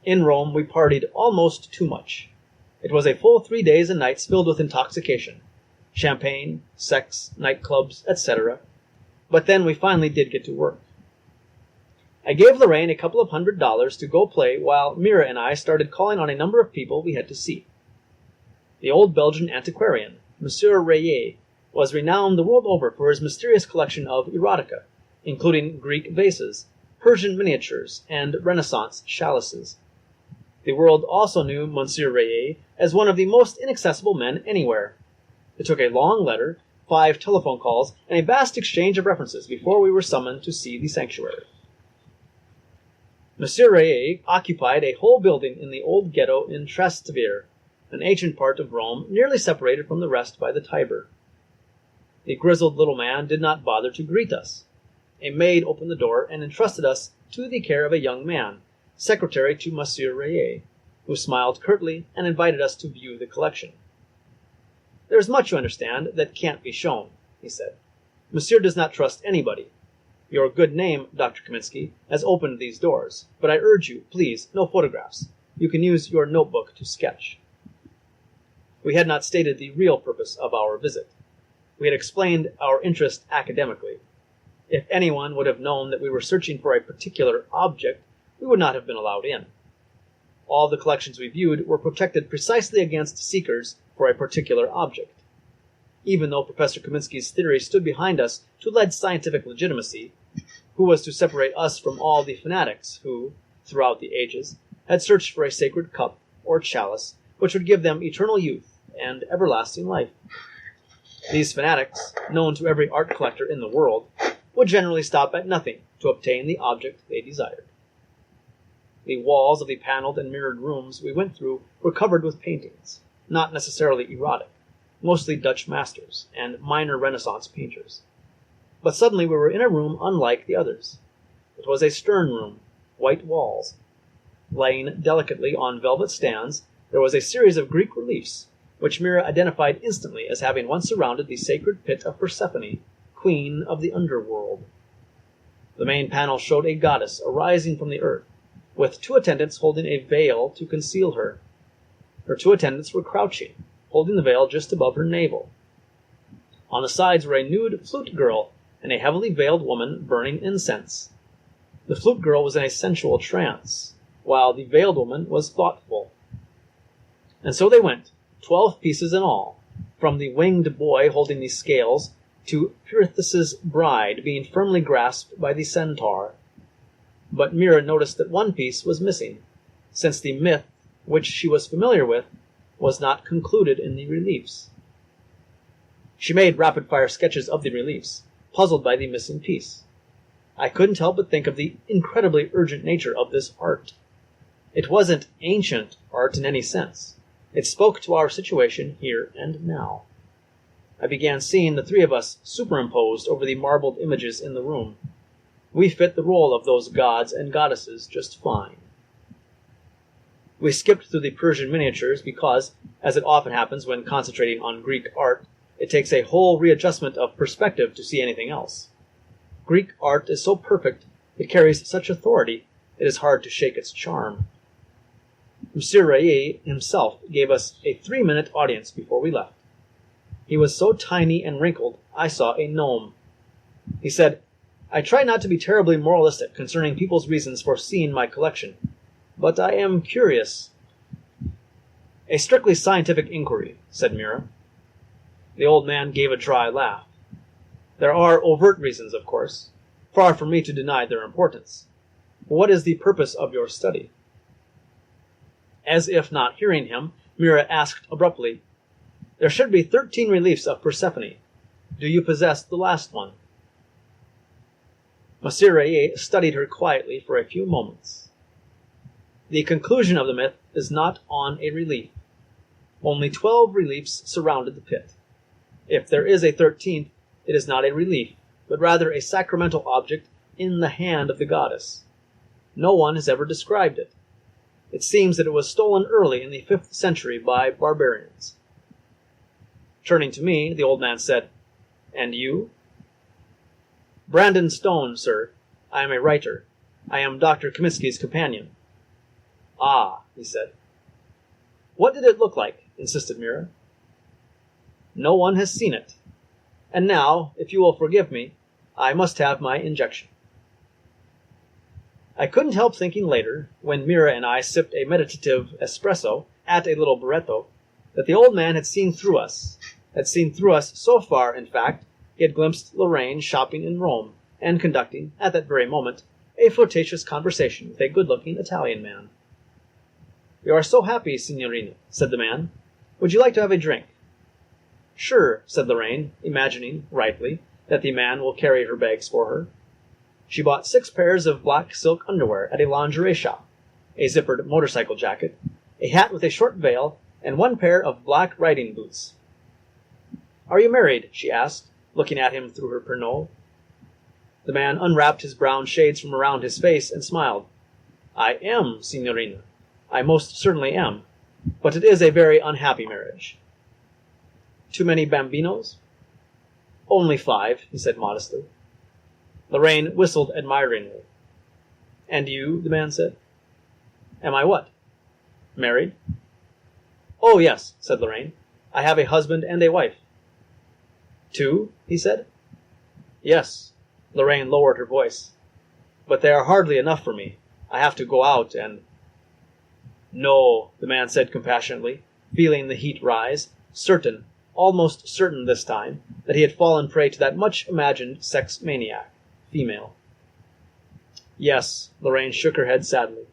In Rome, we partied almost too much. It was a full 3 days and nights filled with intoxication. Champagne, sex, nightclubs, etc. But then we finally did get to work. I gave Lorraine a couple of $100 to go play while Mira and I started calling on a number of people we had to see. The old Belgian antiquarian, Monsieur Rayet, was renowned the world over for his mysterious collection of erotica, including Greek vases, Persian miniatures, and Renaissance chalices. The world also knew Monsieur Rayet as one of the most inaccessible men anywhere. It took a long letter, 5 telephone calls, and a vast exchange of references before we were summoned to see the sanctuary. Monsieur Rayet occupied a whole building in the old ghetto in Trastevere, an ancient part of Rome nearly separated from the rest by the Tiber. The grizzled little man did not bother to greet us. A maid opened the door and entrusted us to the care of a young man, secretary to Monsieur Rayet, who smiled curtly and invited us to view the collection. "There is much, you understand, that can't be shown," he said. "Monsieur does not trust anybody. Your good name, Dr. Kaminsky, has opened these doors, but I urge you, please, no photographs. You can use your notebook to sketch." We had not stated the real purpose of our visit. We had explained our interest academically. If anyone would have known that we were searching for a particular object, we would not have been allowed in. All the collections we viewed were protected precisely against seekers for a particular object. Even though Professor Kaminsky's theory stood behind us to lead scientific legitimacy, who was to separate us from all the fanatics who, throughout the ages, had searched for a sacred cup or chalice which would give them eternal youth and everlasting life? These fanatics, known to every art collector in the world, would generally stop at nothing to obtain the object they desired. The walls of the paneled and mirrored rooms we went through were covered with paintings, not necessarily erotic, mostly Dutch masters and minor Renaissance painters. But suddenly we were in a room unlike the others. It was a stern room, white walls. Laying delicately on velvet stands, there was a series of Greek reliefs, which Mira identified instantly as having once surrounded the sacred pit of Persephone, queen of the underworld. The main panel showed a goddess arising from the earth, with 2 attendants holding a veil to conceal her. Her 2 attendants were crouching, holding the veil just above her navel. On the sides were a nude flute girl and a heavily veiled woman burning incense. The flute girl was in a sensual trance, while the veiled woman was thoughtful. And so they went, 12 pieces in all, from the winged boy holding the scales to Pirithous' bride being firmly grasped by the centaur. But Mira noticed that one piece was missing, since the myth, which she was familiar with, was not concluded in the reliefs. She made rapid-fire sketches of the reliefs, puzzled by the missing piece. I couldn't help but think of the incredibly urgent nature of this art. It wasn't ancient art in any sense. It spoke to our situation here and now. I began seeing the 3 of us superimposed over the marbled images in the room. We fit the role of those gods and goddesses just fine. We skipped through the Persian miniatures because, as it often happens when concentrating on Greek art, it takes a whole readjustment of perspective to see anything else. Greek art is so perfect, it carries such authority, it is hard to shake its charm. Monsieur Rayet himself gave us a 3-minute audience before we left. He was so tiny and wrinkled, I saw a gnome. He said, "I try not to be terribly moralistic concerning people's reasons for seeing my collection, but I am curious." "A strictly scientific inquiry," said Mira. The old man gave a dry laugh. "There are overt reasons, of course. Far from me to deny their importance. What is the purpose of your study?" As if not hearing him, Mira asked abruptly, "There should be 13 reliefs of Persephone. Do you possess the last one?" Monsieur Rayet studied her quietly for a few moments. "The conclusion of the myth is not on a relief. Only 12 reliefs surrounded the pit. If there is a 13th, it is not a relief, but rather a sacramental object in the hand of the goddess. No one has ever described it. It seems that it was stolen early in the 5th century by barbarians." Turning to me, the old man said, "And you?" "Brandon Stone, sir. I am a writer. I am Dr. Kaminsky's companion." Ah, he said. What did it look like? Insisted Mira. No one has seen it. And now, if you will forgive me, I must have my injection. I couldn't help thinking later, when Mira and I sipped a meditative espresso at a little Barretto, that the old man had seen through us so far, in fact, he had glimpsed Lorraine shopping in Rome, and conducting, at that very moment, a flirtatious conversation with a good-looking Italian man. You are so happy, signorina, said the man. Would you like to have a drink? Sure, said Lorraine, imagining, rightly, that the man will carry her bags for her. She bought 6 pairs of black silk underwear at a lingerie shop, a zippered motorcycle jacket, a hat with a short veil, and 1 pair of black riding boots. Are you married? She asked, looking at him through her pernod. The man unwrapped his brown shades from around his face and smiled. I am, signorina. I most certainly am. But it is a very unhappy marriage. Too many bambinos? Only 5, he said modestly. Lorraine whistled admiringly. And you, the man said. Am I what? Married? Oh, yes, said Lorraine. I have a husband and a wife. 2, he said. Yes. Lorraine lowered her voice. But they are hardly enough for me. I have to go out and... No, the man said compassionately, feeling the heat rise, certain, almost certain this time, that he had fallen prey to that much-imagined sex-maniac, female. Yes, Lorraine shook her head sadly.